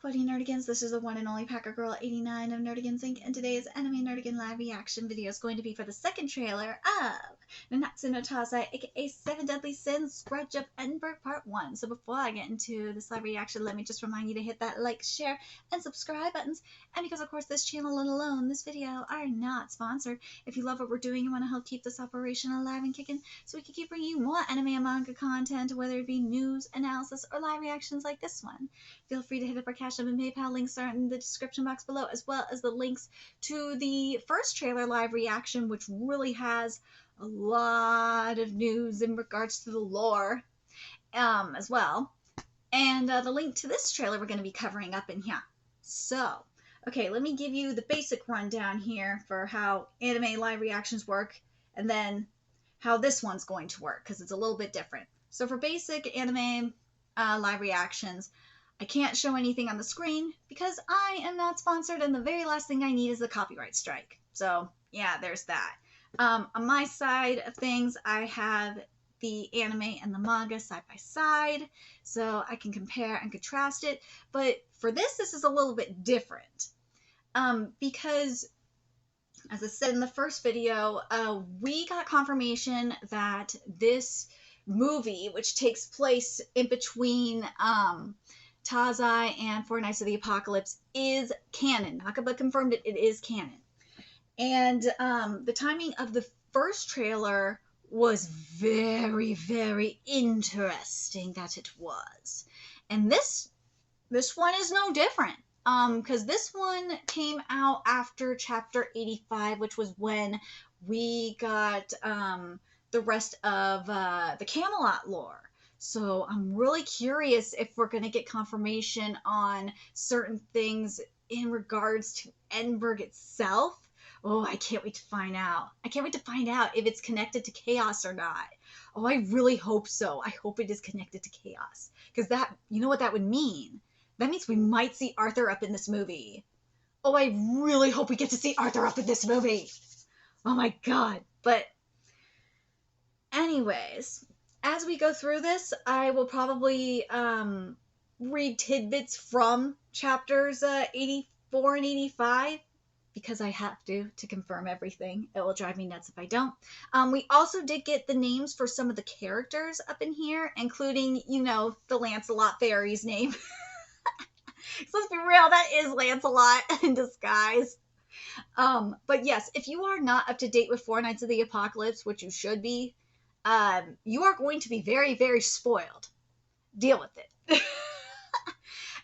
buddy Nerdigans, this is the one and only Packer Girl 89 of Nerdigans Inc. And today's anime Nerdigan live reaction video is going to be for the second trailer of Nanatsu no Taizai, aka 7 Deadly Sins, Grudge of Edinburgh Part 1. So before I get into this live reaction, let me just remind you to hit that like, share, and subscribe buttons. And because of course this channel alone, this video, are not sponsored. If you love what we're doing, you want to help keep this operation alive and kicking so we can keep bringing you more anime and manga content, whether it be news, analysis, or live reactions like this one. Feel free to hit up our Cash App and PayPal. Links are in the description box below, as well as the links to the first trailer live reaction, which really has a lot of news in regards to the lore as well. And the link to this trailer we're going to be covering up in here. So, okay, let me give you the basic rundown here for how anime live reactions work, and then how this one's going to work, because it's a little bit different. So for basic anime live reactions, I can't show anything on the screen because I am not sponsored, and the very last thing I need is the copyright strike. So yeah, there's that. On my side of things, I have the anime and the manga side by side, so I can compare and contrast it. But for this is a little bit different because, as I said in the first video, we got confirmation that this movie, which takes place in between Taizai and Four Knights of the Apocalypse, is canon. Nakaba confirmed it is canon. And the timing of the first trailer was very, very interesting that it was. And this one is no different. Because this one came out after Chapter 85, which was when we got the rest of the Camelot lore. So I'm really curious if we're going to get confirmation on certain things in regards to Endinburgh itself. Oh, I can't wait to find out. I can't wait to find out if it's connected to chaos or not. Oh, I really hope so. I hope it is connected to chaos. Because that, you know what that would mean? That means we might see Arthur up in this movie. Oh, I really hope we get to see Arthur up in this movie. Oh my god. But anyways, as we go through this, I will probably read tidbits from chapters 84 and 85 because I have to confirm everything. It will drive me nuts if I don't. We also did get the names for some of the characters up in here, including, you know, the Lancelot fairy's name. So let's be real, that is Lancelot in disguise. But yes, if you are not up to date with Four Knights of the Apocalypse, which you should be, you are going to be very, very spoiled. Deal with it.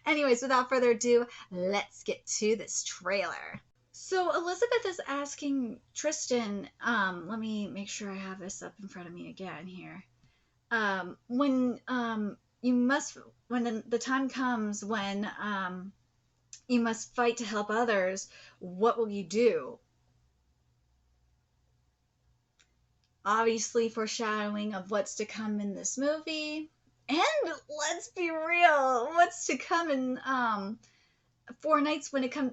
Anyways, without further ado, let's get to this trailer. So Elizabeth is asking Tristan, let me make sure I have this up in front of me again here. When the time comes when you must fight to help others, what will you do? Obviously foreshadowing of what's to come in this movie. And let's be real, what's to come in Four Knights when it comes...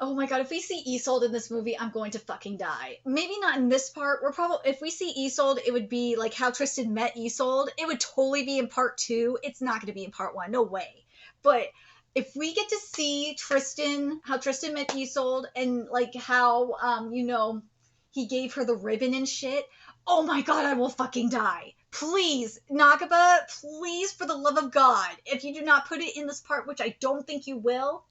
Oh my god, if we see Isolde in this movie, I'm going to fucking die. Maybe not in this part. If we see Isolde, it would be like how Tristan met Isolde. It would totally be in part 2. It's not going to be in part 1. No way. But if we get to see how Tristan met Isolde, and like how, you know, he gave her the ribbon and shit. Oh my god, I will fucking die. Please, Nakaba, please, for the love of God, if you do not put it in this part, which I don't think you will,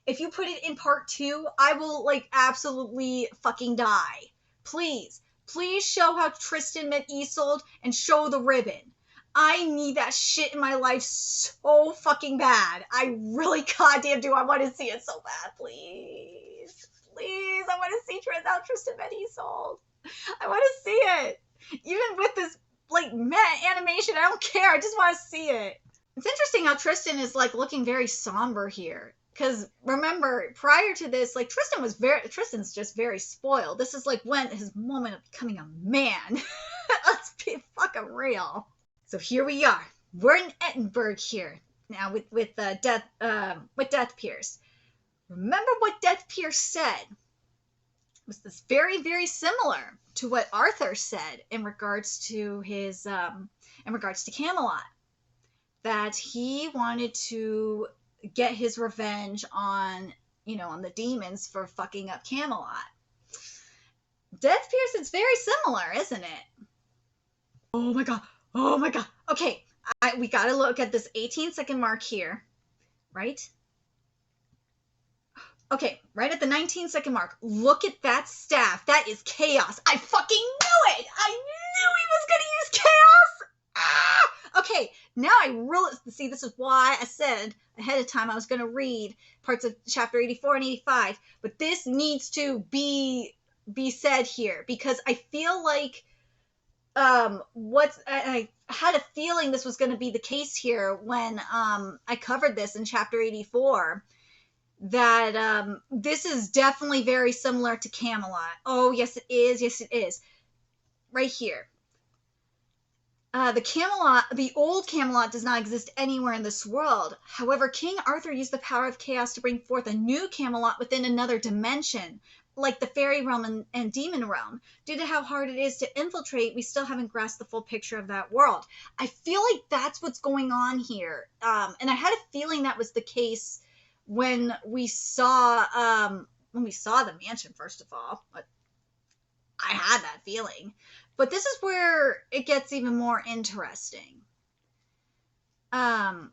if you put it in part 2, I will, like, absolutely fucking die. Please. Please show how Tristan met Isolde and show the ribbon. I need that shit in my life so fucking bad. I really goddamn do. I want to see it so bad. Please. Please. I want to see how Tristan met Isolde. I want to see it. Even with this, like, meh animation, I don't care. I just want to see it. It's interesting how Tristan is, like, looking very somber here. Because remember, prior to this, like, Tristan's just very spoiled. This is like when his moment of becoming a man. Let's be fucking real. So here we are. We're in Endinburgh here now with Death Pierce. Remember what Death Pierce said? It was this very, very similar to what Arthur said in regards to Camelot. That he wanted to get his revenge on, you know, on the demons for fucking up Camelot. Death Pierce, it's very similar, isn't it? Oh my god. Oh my god. Okay, we gotta look at this 18-second mark here, right? Okay, right at the 19-second mark. Look at that staff. That is chaos. I fucking knew it! I knew he was gonna use chaos! Ah! Okay, now I really... See, this is why I said ahead of time I was gonna read parts of chapter 84 and 85. But this needs to be said here, because I feel like... I had a feeling this was going to be the case here when I covered this in chapter 84, that this is definitely very similar to Camelot. Oh, yes, it is. Yes, it is. Right here. The old Camelot does not exist anywhere in this world. However, King Arthur used the power of chaos to bring forth a new Camelot within another dimension, like the fairy realm and demon realm. Due to how hard it is to infiltrate, we still haven't grasped the full picture of that world. I feel like that's what's going on here. And I had a feeling that was the case when we saw the mansion, first of all. But I had that feeling. But this is where it gets even more interesting. Let's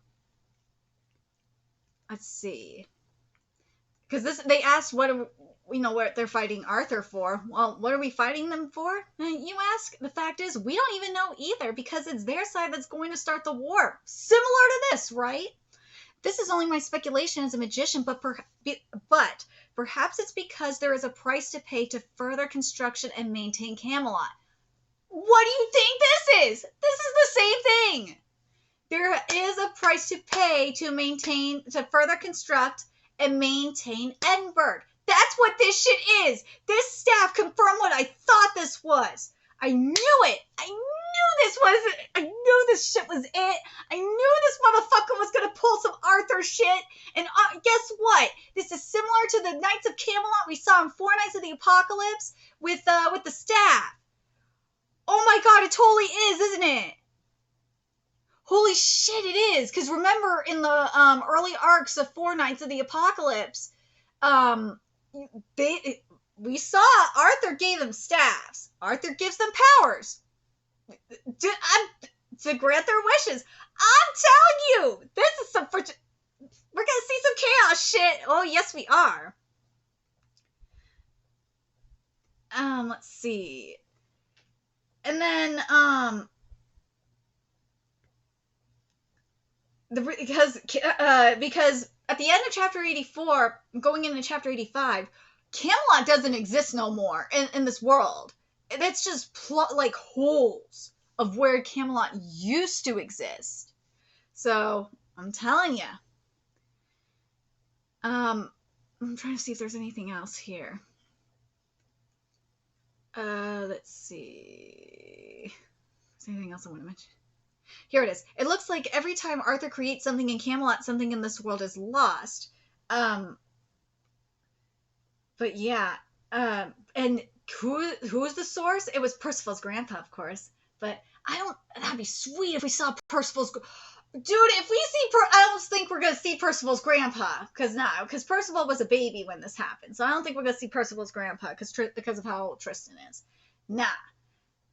see. Because they asked what they're fighting Arthur for. Well, what are we fighting them for? You ask. The fact is, we don't even know either, because it's their side that's going to start the war. Similar to this, right? This is only my speculation as a magician, but perhaps it's because there is a price to pay to further construction and maintain Camelot. What do you think this is? This is the same thing. There is a price to pay to further construct and maintain Endinburgh. That's what this shit is. This staff confirmed what I thought this was. I knew it. I knew this was it. I knew this shit was it. I knew this motherfucker was going to pull some Arthur shit. And guess what? This is similar to the Knights of Camelot we saw in Four Knights of the Apocalypse with the staff. Oh my god, it totally is, isn't it? Holy shit, it is. Because remember, in the early arcs of Four Knights of the Apocalypse, we saw Arthur gave them staffs. Arthur gives them powers to grant their wishes. I'm telling you, this is we're gonna see some chaos shit. Oh yes, we are. Let's see. And then, because at the end of chapter 84, going into chapter 85, Camelot doesn't exist no more in this world. It's just like holes of where Camelot used to exist. So I'm telling you. I'm trying to see if there's anything else here. Let's see. Is there anything else I want to mention? Here it is. It looks like every time Arthur creates something in Camelot, something in this world is lost. But yeah. And who's the source? It was Percival's grandpa, of course. But that'd be sweet if we saw Percival's... Dude, if we see... I don't think we're going to see Percival's grandpa. Because Percival was a baby when this happened. So I don't think we're going to see Percival's grandpa because of how old Tristan is. Nah.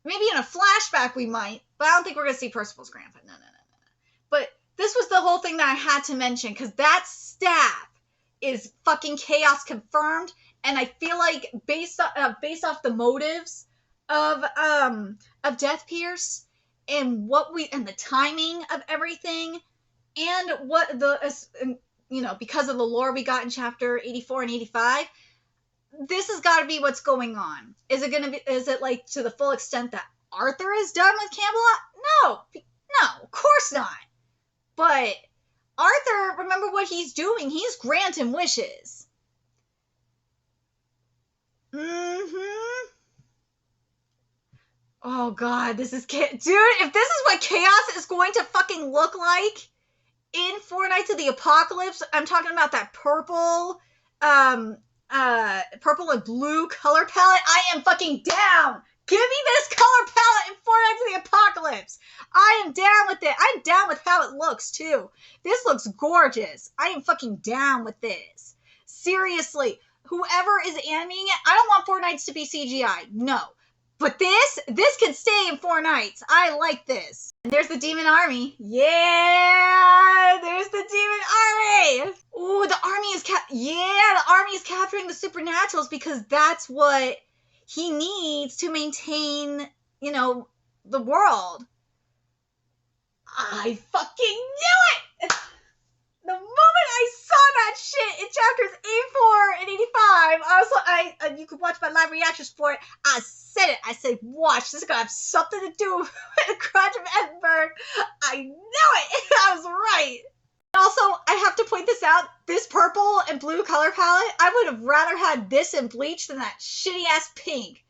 Maybe in a flashback we might. But I don't think we're going to see Percival's grandpa. No. But this was the whole thing that I had to mention. Because that staff is fucking chaos confirmed. And I feel like based off the motives of Death Pierce, and the timing of everything, and what because of the lore we got in chapter 84 and 85, this has got to be what's going on. Is it like to the full extent that Arthur is done with Camelot? No, of course not. But Arthur, remember what he's doing? He's granting wishes. Oh god, this is dude, if this is what chaos is going to fucking look like in Four Knights of the Apocalypse, I'm talking about that purple and blue color palette. I am fucking down. Give me this color palette in Four Nights of the Apocalypse. I am down with it. I'm down with how it looks, too. This looks gorgeous. I am fucking down with this. Seriously, whoever is animating it, I don't want Four Nights to be CGI. No. But this can stay in Four Nights. I like this. And there's the demon army. Yeah, there's the demon army. Ooh, the army is the army is capturing the supernaturals because that's what he needs to maintain, the world. I fucking knew it. The moment I saw that shit in chapters 84 and 85, you could watch my live reactions for it. I said it. I said, watch, this is going to have something to do with the Grudge of Edinburgh. I knew it. I was right. Also, I have to point this out. This purple and blue color palette, I would have rather had this in Bleach than that shitty-ass pink.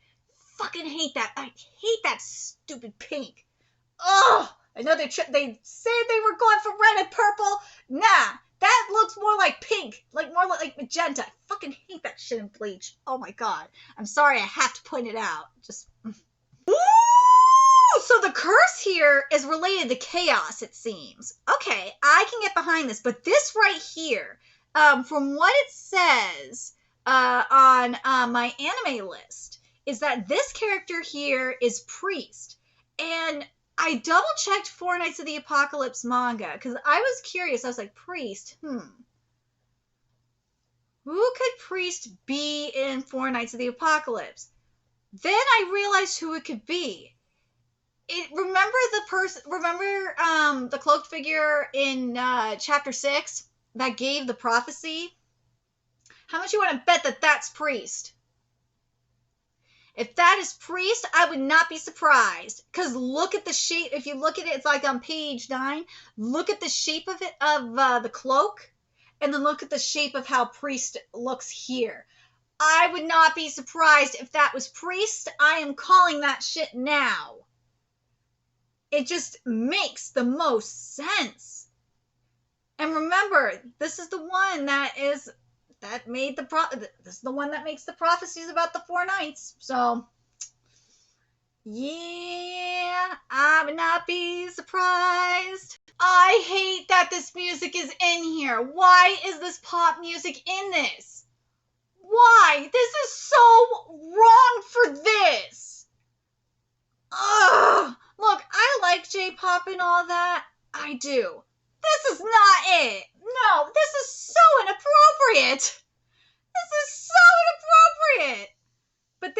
Fucking hate that. I hate that stupid pink. Ugh. I know they said they were going for red and purple. Nah, that looks more like pink, more like magenta. I fucking hate that shit in Bleach. Oh my god. I'm sorry, I have to point it out. Ooh! So the curse here is related to chaos, it seems. Okay, I can get behind this, but this right here, from what it says on my anime list, is that this character here is Priest. And I double-checked Four Nights of the Apocalypse manga, because I was curious. I was like, Priest, Who could Priest be in Four Nights of the Apocalypse? Then I realized who it could be. Remember the cloaked figure in chapter 6 that gave the prophecy? How much you want to bet that that's Priest? If that is Priest, I would not be surprised. Because look at the shape. If you look at it, it's like on page 9. Look at the shape of it, of the cloak. And then look at the shape of how Priest looks here. I would not be surprised if that was Priest. I am calling that shit now. It just makes the most sense. And remember, this is the one that made this is the one that makes the prophecies about the Four Nights. So, yeah, I would not be surprised. I hate that this music is in here. Why is this pop music in this? Why? This is so wrong for this. Ugh. Look, I like J-pop and all that. I do. This is not it. No, this is so inappropriate. This is so inappropriate. But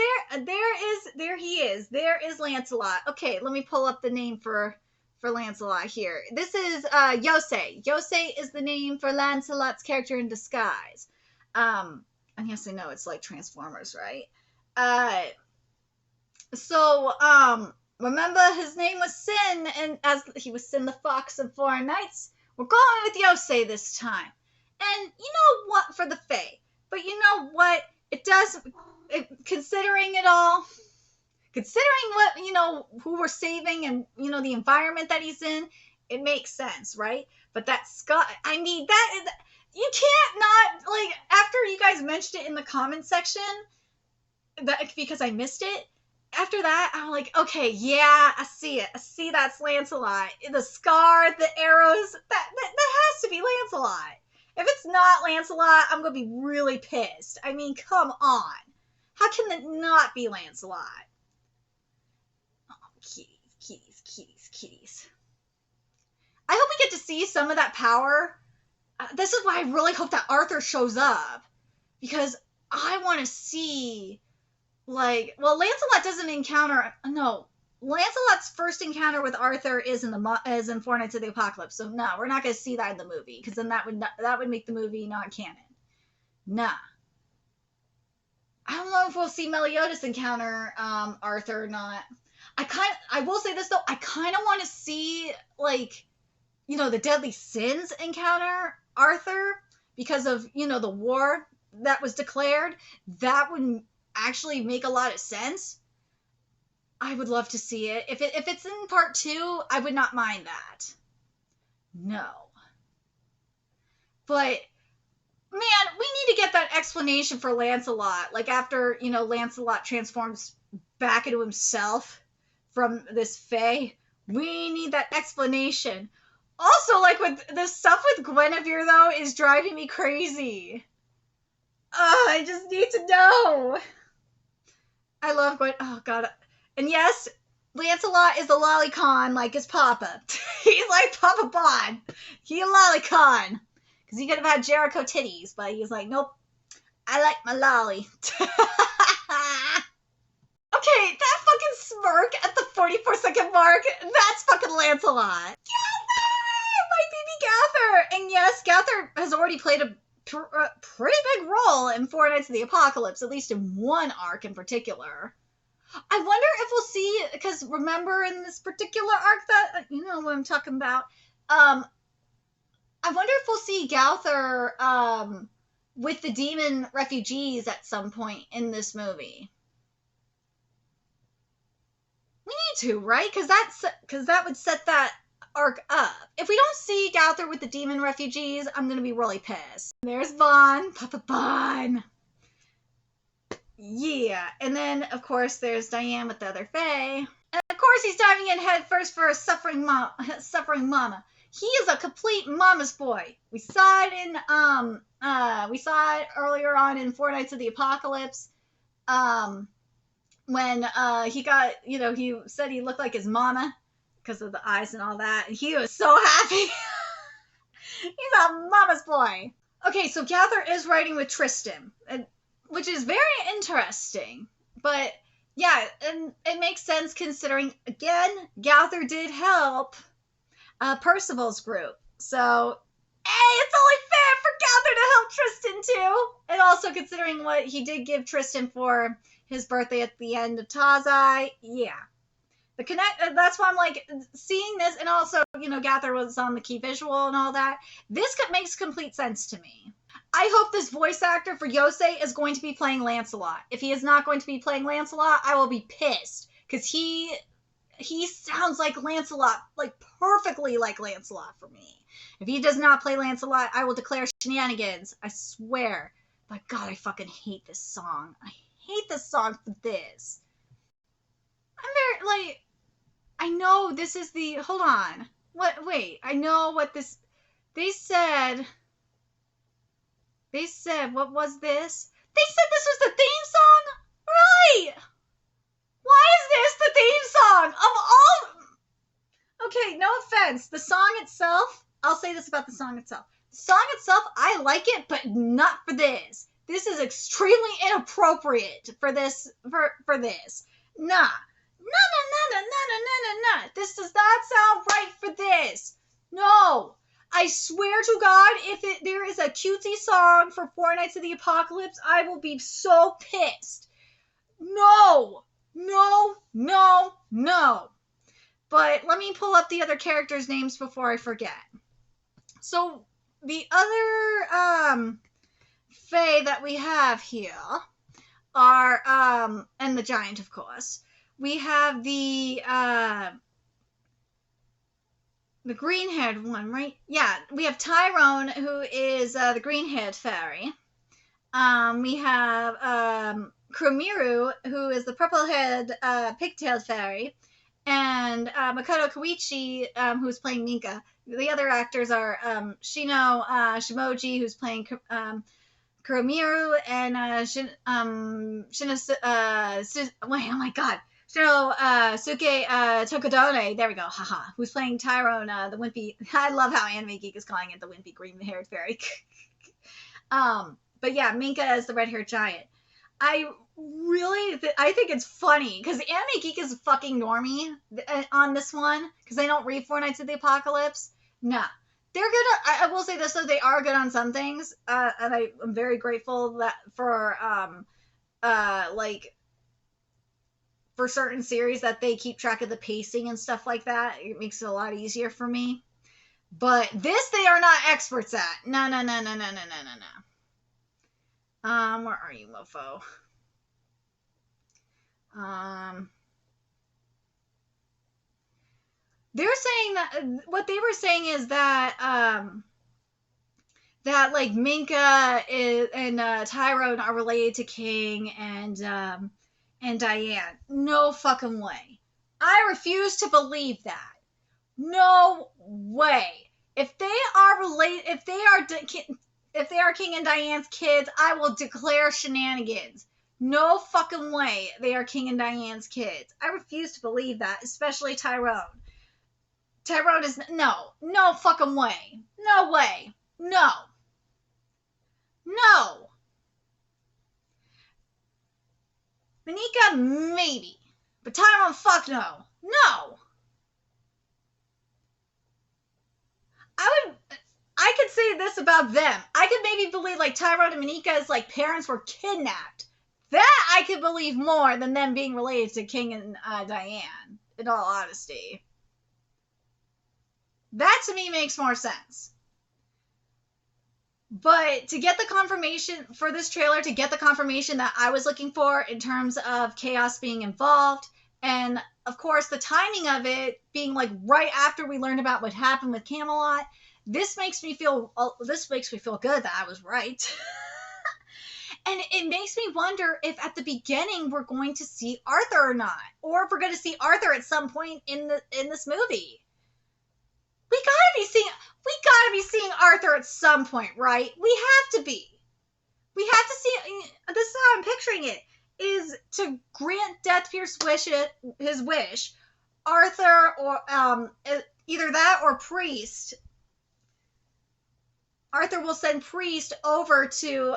there he is. There is Lancelot. Okay, let me pull up the name for Lancelot here. This is Yosei. Yosei is the name for Lancelot's character in disguise. And yes, I know it's like Transformers, right? Remember his name was Sin, and as he was Sin the Fox in Four Nights, we're going with Yosei this time. And you know what, for the Fae. But you know what? Considering it all, considering what, who we're saving and, the environment that he's in, it makes sense, right? But that Scott, you can't not, after you guys mentioned it in the comment section, because I missed it, after that, I'm like, okay, yeah, I see it. I see that's Lancelot. The scar, the arrows, that has to be Lancelot. If it's not Lancelot, I'm going to be really pissed. I mean, come on. How can that not be Lancelot? Oh, kitties. I hope we get to see some of that power. This is why I really hope that Arthur shows up. Because I want to see... Lancelot doesn't encounter... No. Lancelot's first encounter with Arthur is in Four Nights of the Apocalypse. So, no, we're not going to see that in the movie. Because then that would make the movie not canon. Nah. I don't know if we'll see Meliodas encounter Arthur or not. I will say this, though. I kind of want to see, the Deadly Sins encounter Arthur. Because of, the war that was declared. That would... actually make a lot of sense. I would love to see it. If it's in part 2, I would not mind that. No. But, man, we need to get that explanation for Lancelot. After, Lancelot transforms back into himself from this fae. We need that explanation. Also, like, with the stuff with Guinevere, though, is driving me crazy. I just need to know. I love Gwen. Oh, God. And yes, Lancelot is a lolicon like his papa. He's like Papa Bond. He a lolicon. Because he could have had Jericho titties, but he's like, nope. I like my lolly. Okay, that fucking smirk at the 44-second mark, that's fucking Lancelot. Gather! My baby Gather! And yes, Gather has already played a pretty big role in Four Nights of the Apocalypse, at least in one arc in particular. I wonder if we'll see, because remember in this particular arc that, you know what I'm talking about, I wonder if we'll see Gather with the demon refugees at some point in this movie. We need to, right? Because that would set that arc up. If we don't see Gather with the demon refugees, I'm gonna be really pissed. There's Bon, Papa Bon. Yeah, and then of course there's Diane with the other fae, and of course he's diving in head first for a suffering mama. He is a complete mama's boy. We saw it earlier on in Four Nights of the Apocalypse. When he got, he said he looked like his mama because of the eyes and all that. And he was so happy. He's a mama's boy. Okay, so Gather is writing with Tristan, which is very interesting. But yeah, and it makes sense considering, again, Gather did help Percival's group. So, hey, it's only fair for Gather to help Tristan too. And also considering what he did give Tristan for his birthday at the end of Taizai, yeah. That's why I'm like, seeing this, and also, Gather was on the key visual and all that. This makes complete sense to me. I hope this voice actor for Yosei is going to be playing Lancelot. If he is not going to be playing Lancelot, I will be pissed. Because he sounds like Lancelot, like perfectly like Lancelot for me. If he does not play Lancelot, I will declare shenanigans. I swear. But God, I fucking hate this song. I hate this song for this. I'm very, like, I know this is the, hold on. Wait, I know what this, they said, what was this? They said this was the theme song? Right! Why is this the theme song? Of all, okay, no offense. The song itself, I'll say this about the song itself. The song itself, I like it, but not for this. This is extremely inappropriate for this, for this. Nah. Nah. This does not sound right for this. No. I swear to God, if there is a cutesy song for Four Nights of the Apocalypse, I will be so pissed. No. But let me pull up the other characters' names before I forget. So, the other, fae that we have here are, and the giant, of course. We have the green-haired one, right? Yeah, we have Tyrone, who is the green-haired fairy. We have Kuromiru, who is the purple-haired pigtailed fairy. And Makoto Koichi, who's playing Minka. The other actors are Shino Shimoji, who's playing Kuromiru, and Shinosuke Tokudone, there we go, haha, who's playing Tyrone, the wimpy, I love how Anime Geek is calling it the wimpy green-haired fairy. But yeah, Minka is the red-haired giant. I think it's funny, because Anime Geek is fucking normie on this one, because they don't read Four Nights of the Apocalypse. Nah. They're good. I will say this though, they are good on some things, and I'm very grateful that for for certain series that they keep track of the pacing and stuff like that. It makes it a lot easier for me. But this, they are not experts at. No. Where are you, mofo? They're saying that what they were saying is that that like Minka and Tyrone are related to King, and and Diane. No fucking way. I refuse to believe that. No way. If they are related, if they are King and Diane's kids, I will declare shenanigans. No fucking way they are King and Diane's kids. I refuse to believe that, especially Tyrone. Tyrone is no fucking way. No way. No. No. Monica, maybe. But Tyrone, fuck no. No. I could say this about them. I could maybe believe like Tyrone and Monica's like parents were kidnapped. That I could believe more than them being related to King and Diane, in all honesty. That to me makes more sense. But to get the confirmation for this trailer, to get the confirmation that I was looking for in terms of chaos being involved, and of course the timing of it being like right after we learned about what happened with Camelot, this makes me feel good that I was right. And it makes me wonder if at the beginning we're going to see Arthur or not, or if we're going to see Arthur at some point in this movie. We gotta be seeing Arthur at some point, right? We have to be. We have to see. This is how I'm picturing it: is to grant Deathpierce his wish. Arthur or either that or Priest. Arthur will send Priest over to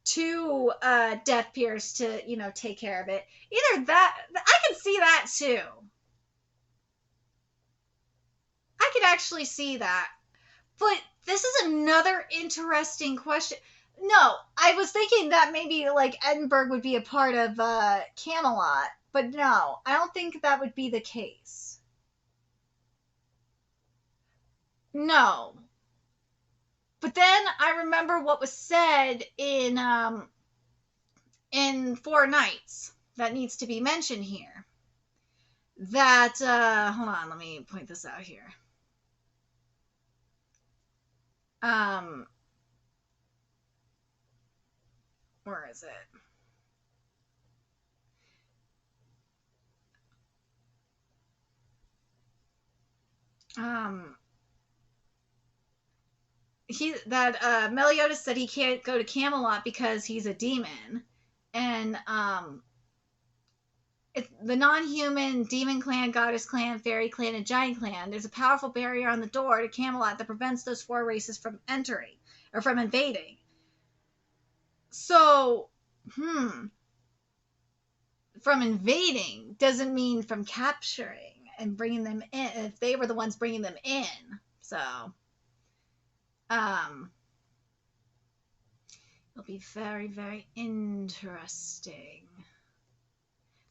Deathpierce to take care of it. Either that, I can see that too. I could actually see that. But this is another interesting question. No, I was thinking that maybe like Edinburgh would be a part of Camelot, but no, I don't think that would be the case. No. But then I remember what was said in Four Nights that needs to be mentioned here. That hold on, let me point this out here. Where is it? Meliodas said he can't go to Camelot because he's a demon, and the non-human demon clan, goddess clan, fairy clan, and giant clan. There's a powerful barrier on the door to Camelot that prevents those four races from entering or from invading. So, from invading doesn't mean from capturing and bringing them in. If they were the ones bringing them in, so it'll be very, very interesting.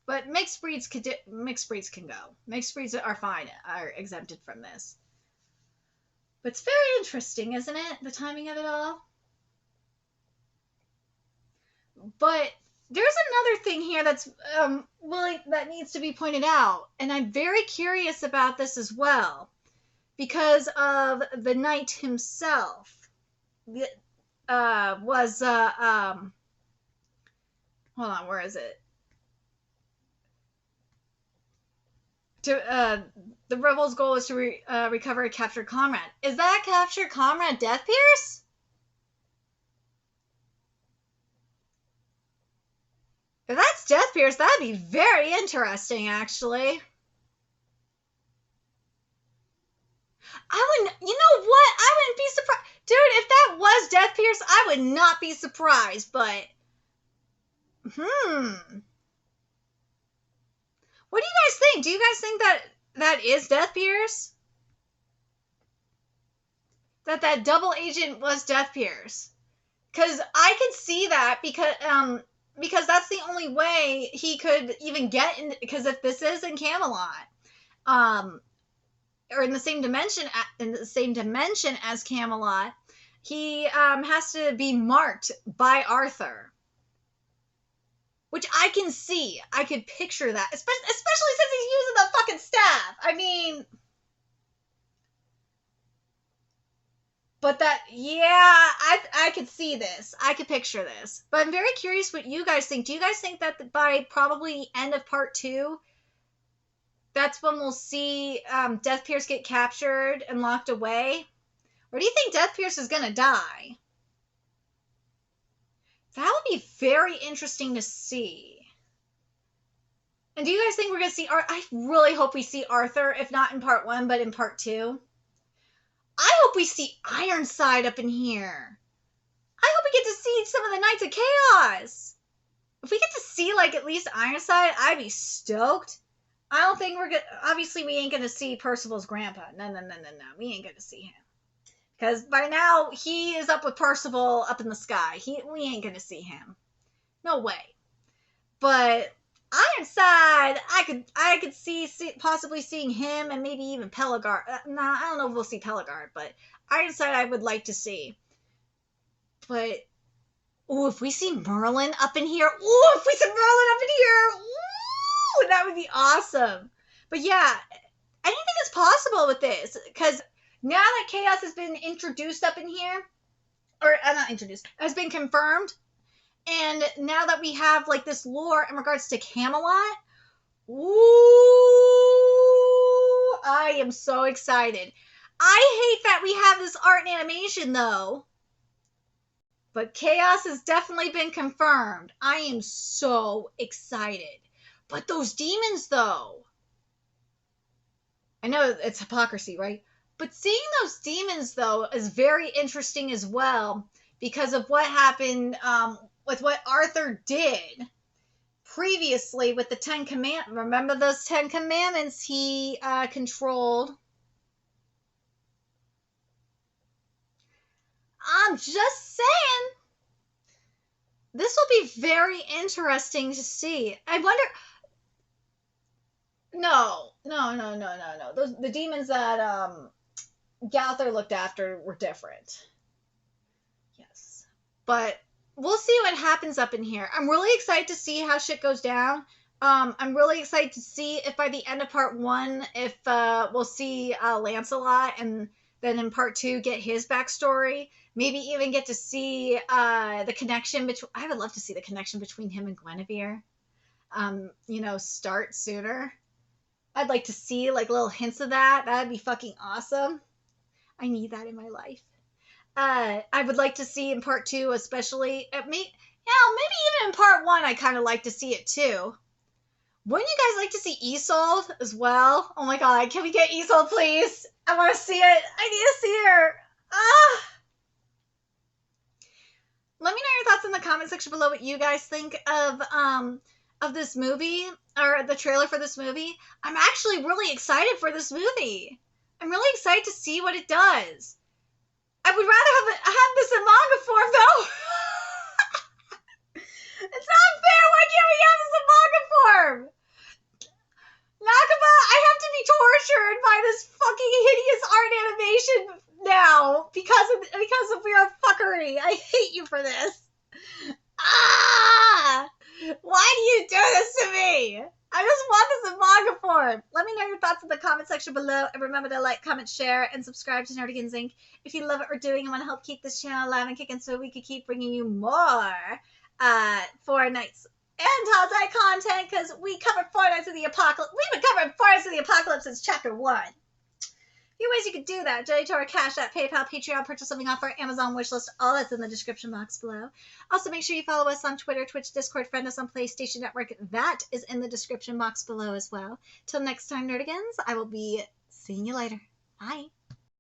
But mixed breeds can go. Mixed breeds are fine, are exempted from this. But it's very interesting, isn't it? The timing of it all. But there's another thing here that's that needs to be pointed out, and I'm very curious about this as well, because of the knight himself. Hold on, where is it? The rebels' goal is to recover a captured comrade. Is that captured comrade Deathpierce? If that's Deathpierce, that'd be very interesting, actually. You know what? I wouldn't be surprised. Dude, if that was Deathpierce, I would not be surprised, but... What do you guys think? Do you guys think that is Deathpierce? That double agent was Deathpierce? Because I could see that because that's the only way he could even get in. Because if this is in Camelot, or in the same dimension as Camelot, he has to be marked by Arthur. Which I can see. I could picture that. Especially since he's using the fucking staff. I mean... But that, yeah, I could see this. I could picture this. But I'm very curious what you guys think. Do you guys think that by probably end of part 2, that's when we'll see Death Pierce get captured and locked away? Or do you think Death Pierce is going to die? That would be very interesting to see. And do you guys think we're going to see I really hope we see Arthur, if not in part 1, but in part 2. I hope we see Ironside up in here. I hope we get to see some of the Knights of Chaos. If we get to see, like, at least Ironside, I'd be stoked. I don't think we're going to... Obviously, we ain't going to see Percival's grandpa. No. We ain't going to see him. Because by now, he is up with Percival up in the sky. We ain't going to see him. No way. But Ironside, I could see possibly seeing him and maybe even Pelagard. Nah, I don't know if we'll see Pelagard, but Ironside I would like to see. But, if we see Merlin up in here. If we see Merlin up in here. That would be awesome. But yeah, anything is possible with this. Because now that Chaos has been introduced up in here, or not introduced, has been confirmed, and now that we have like this lore in regards to Camelot, I am so excited. I hate that we have this art and animation though, but Chaos has definitely been confirmed. I am so excited. But those demons though, I know it's hypocrisy, right? But seeing those demons, though, is very interesting as well because of what happened with what Arthur did previously with the 10 Commandments. Remember those 10 Commandments he controlled? I'm just saying. This will be very interesting to see. I wonder... No. The demons that... Gowther looked after were different. Yes. But we'll see what happens up in here. I'm really excited to see how shit goes down. I'm really excited to see if by the end of part 1, if we'll see Lancelot, and then in part 2 get his backstory. Maybe even get to see the connection between... I would love to see the connection between him and Guinevere. Start sooner. I'd like to see like little hints of that. That'd be fucking awesome. I need that in my life. I would like to see in part 2, especially, maybe even in part 1, I kind of like to see it too. Wouldn't you guys like to see Isolde as well? Oh my god, can we get Isolde, please? I want to see it. I need to see her. Let me know your thoughts in the comment section below what you guys think of this movie, or the trailer for this movie. I'm actually really excited for this movie. I'm really excited to see what it does. I would rather have this in manga form, though. It's not fair. Why can't we have this in manga form? Nakaba, I have to be tortured by this fucking hideous art animation now because of your fuckery. I hate you for this. Why do you do this to me? I just want this in manga form. Let me know your thoughts in the comment section below. And remember to like, comment, share, and subscribe to Nerdigans Inc. if you love what we're doing and want to help keep this channel alive and kicking so we can keep bringing you more Four Nights and Taizai content, because we covered Four Nights of the Apocalypse. We've been covering Four Nights of the Apocalypse since chapter 1. Few ways you could do that: donate to our Cash App, PayPal, Patreon, purchase something off our Amazon wishlist. All that's in the description box below. Also, make sure you follow us on Twitter, Twitch, Discord, friend us on PlayStation Network. That is in the description box below as well. Till next time, Nerdigans, I will be seeing you later. Bye.